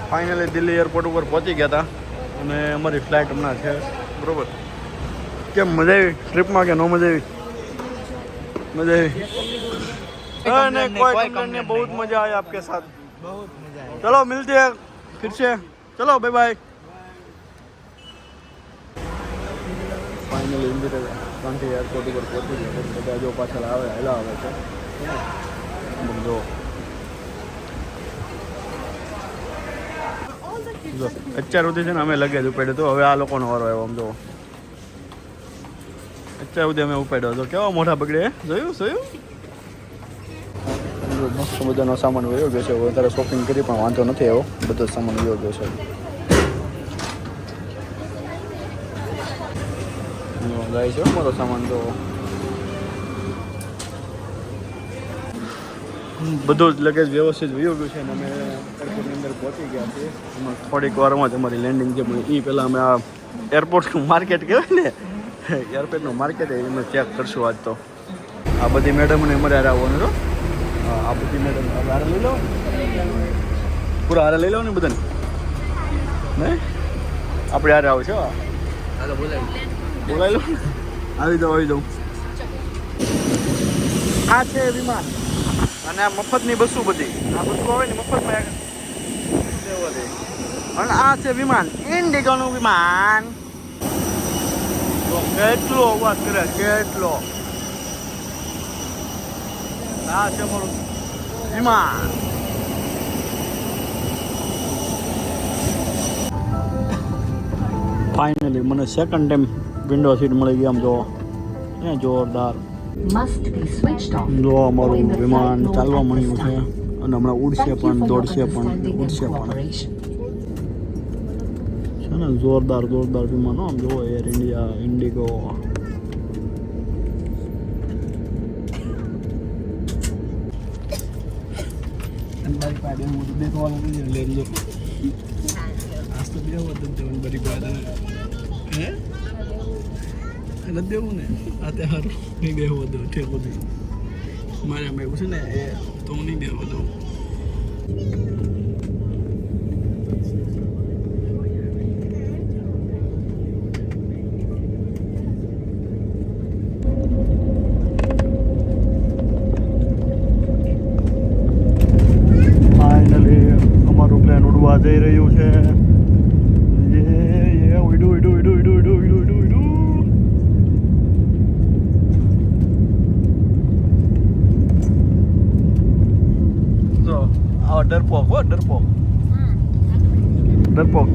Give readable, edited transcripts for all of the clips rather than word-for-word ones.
Finally Delhi airport ઉપર પહોંચી ગયા હતા અને અમારી ફ્લાઇટ હમણાં છે બરાબર. કેમ મજા આવી ટ્રીપમાં કે નો મજા આવી? मजा नहीं कोई कंप्लेंट नहीं, बहुत मजा आया आपके साथ, बहुत मजा आया. चलो मिलते हैं फिर से, चलो बाय बाय. फाइनली इंडिया कांठी एयरपोर्ट पर पहुंची गया. બધા જો પાછળ આવે હેલા આવે છે જો અત્યાર સુધી છે ને અમે લગેજ ઉપાડ્યો તો, હવે આ લોકોનો વારો આવ્યો. આમ જો અત્યાર સુધી અમે ઉપાડ્યો હતો. કેવા મોઢા બગડે જોયું મસ્ત બધાનો સામાન વયો ગયો છે. વધારે શોપિંગ કરી પણ વાંધો નથી આવ્યો, બધો સામાન વયો ગયો છે. જાય છે મારો સામાન તો બધું જ લગેજ વ્યવસ્થિત વયો ગયું છે અને અમે એરપોર્ટની અંદર પહોંચી ગયા છીએ. થોડીક વારમાં જ અમારી લેન્ડિંગ છે, પણ એ પહેલાં અમે આ એરપોર્ટનું માર્કેટ કહેવાય ને, એરપોર્ટનું માર્કેટ અમે ચેક કરશું આજ. તો આ બધી મેડમને અમારે હારે આવવાનું છો. આ બધી મેડમ હારે લઈ લો, પૂરા હારે લઈ લો ને બધાને. નહીં આપણે હારે આવો છો. બોલાવી લો, આવી જાઉં. આ છે વિમાન અને આ મફતની બસો બધી. આ બસો આવે ને મફતમાં અને આ છે વિમાન, ઇન્ડિગોનું વિમાન. કેટલો અવાજ કરે, કેટલો. આ છે મારું વિમાન. ફાઇનલી મને સેકન્ડ ટાઈમ વિન્ડો સીટ મળી ગઈ. આમ જો જોરદાર. જો અમારું વિમાન ચાલવા મળ્યું છે અને હમણાં ઉડશે પણ, દોડશે પણ, ઉડશે પણ છે ને. જોરદાર વિમાન. આમ જો એર ઇન્ડિયા, ઇન્ડિગો. નથી દેવું ને આ તે સારું નહીં દેવું દઉં ઠેકો દઉં મારે આમ એવું છે ને એ તો હું નહીં દેવું દઉં. ફાઇનલી અમારું પ્લેન ઉડવા જઈ રહ્યું છે.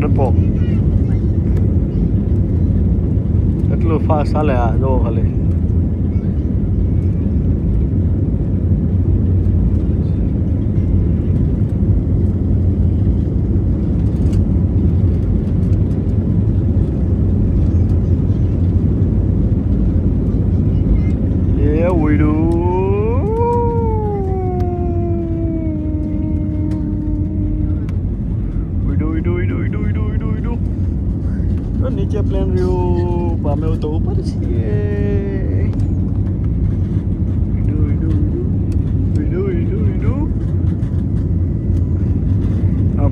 ડરપોક એટલું ફાસ્ટ ચાલે. આ જો ખાલી નીચે પ્લેન રહ્યું, અમે તો ઉપર છીએ.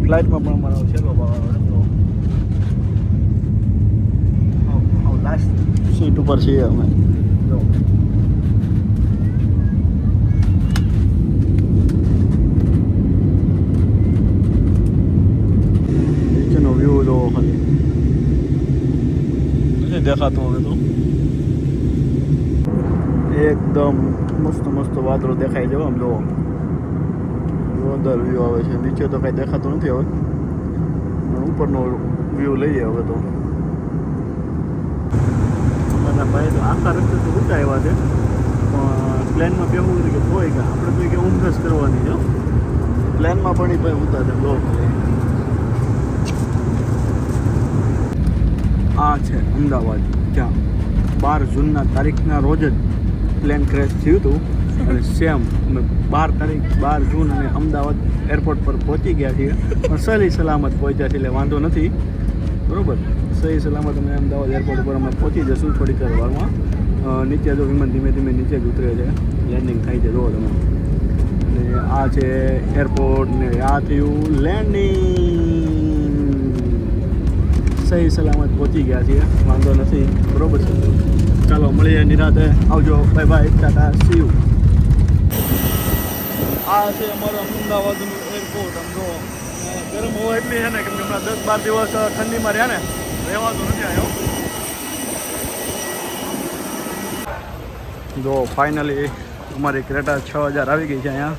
ફ્લાઇટમાં પણ અમારો છે લાસ્ટ સીટ ઉપર છીએ અમે. નીચેનો વ્યૂ જો ખાલી દેખાતું હવે તો એકદમ મસ્ત વાદળો દેખાય છે. આમ જો જોરદાર વ્યૂ આવે છે. નીચે તો કાંઈ દેખાતું નથી હવે, પણ ઉપરનો વ્યૂ લઈએ હવે તો. બધા ભાઈ તો આખા રસ્તે તો ઊંચા આવ્યા છે, પણ પ્લેનમાં બેવું હતું કે હોય કે આપણે તો કે ઊંઘ જ કરવાની છે. પ્લેનમાં પણ એ ભાઈ ઉતા છે. લો આ છે અમદાવાદ, જ્યાં 12 જૂનના તારીખના રોજ જ પ્લેન ક્રેશ થયું હતું. અને સેમ અમે 12 જૂન અને અમદાવાદ એરપોર્ટ પર પહોંચી ગયા છીએ, પણ સહી સલામત પહોંચ્યા છીએ એટલે વાંધો નથી. બરાબર, સહી સલામત અમે અમદાવાદ એરપોર્ટ પર અમે પહોંચી જશું થોડીક વારમાં. નીચે જો વિમાન ધીમે ધીમે નીચે જ ઉતરે છે, લેન્ડિંગ થાય છે. જુઓ તમે. અને આ છે એરપોર્ટ ને આ થયું લેન્ડિંગ. સહી સલામત પહોંચી ગયા છીએ, વાંધો નથી, બરોબર છે. ચાલો મળીએ નિરાતે, આવજો, bye bye, Tata, C you. આ છે અમારું અમદાવાદનું એરપોર્ટ. આમ જો ગરમ હવા એટલી છે ને કે હમણાં 10-12 દિવસ ઠંડીમાં રહ્યા ને, રહેવાતું નથી આવ્યો. જો ફાઇનલી અમારી ક્રેટા 6000 આવી ગઈ છે. અહીંયા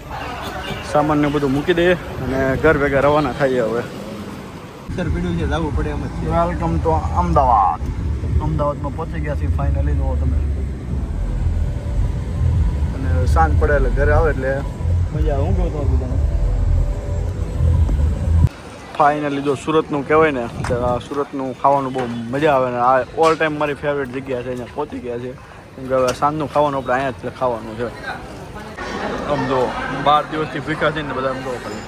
સામાનને બધું મૂકી દઈએ અને ઘર ભેગા રવાના થઈએ હવે. પીડ્યું છે, જવું પડે એમ જ છે. Welcome to Ahmedabad. અમદાવાદમાં પહોંચી ગયા છીએ ફાઇનલી. જો તમે, અને સાંજ પડે એટલે ઘરે આવે એટલે મજા આવે. હું કહું તો બધાને ફાઇનલી જો સુરતનું કહેવાય ને, સુરતનું ખાવાનું બહુ મજા આવે ને. આ ઓલ ટાઈમ મારી ફેવરેટ જગ્યા છે. અહીંયા પહોંચી ગયા છે કેમ કે હવે સાંજનું ખાવાનું આપણે અહીંયા જ ખાવાનું છે. આમ જો 12 દિવસથી ભૂખ્યા છે ને બધા. આમ જો ખાલી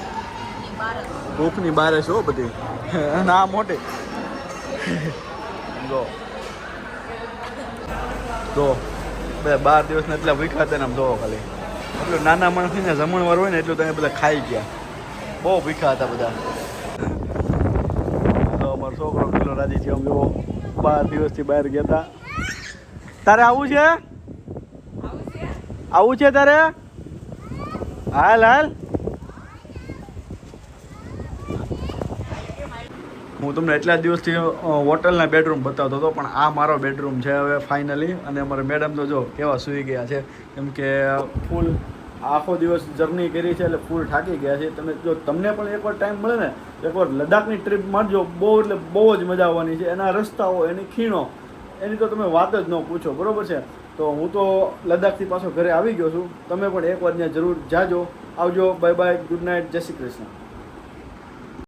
ભૂખની બારે છે હો બધી. ના મોટી જો જો બધા 12 દિવસને એટલા ભૂખ્યા હતા ને. આમ જોવો ખાલી એટલું નાના માણસને જમણવાર હોય ને એટલું તમે બધા ખાઈ ગયા. બહુ ભૂખ્યા હતા બધા. અમારો છોકરો પેલો રાજી છે. આમ જો 12 દિવસથી બહાર ગયા હતા. તારે આવું છે? આવું છે તારે? હાલ હાલ. હું તમને એટલા દિવસથી હોટલના બેડરૂમ બતાવતો હતો, પણ આ મારો બેડરૂમ છે હવે ફાઇનલી. અને અમારા મેડમ તો જો કેવા સૂઈ ગયા છે, કેમ કે ફૂલ આખો દિવસ જર્ની કરી છે એટલે ફૂલ થાકી ગયા છે. તમે જો તમને પણ એકવાર ટાઈમ મળે ને, એકવાર લદ્દાખની ટ્રીપ મારજો. બહુ એટલે બહુ જ મજા આવવાની છે. એના રસ્તાઓ, એની ખીણો, એની તો તમે વાત જ ન પૂછો, બરાબર છે. તો હું તો લદ્દાખથી પાછો ઘરે આવી ગયો છું. તમે પણ એકવાર ત્યાં જરૂર જાજો. આવજો, બાય બાય, ગુડ નાઇટ, જય શ્રી કૃષ્ણ.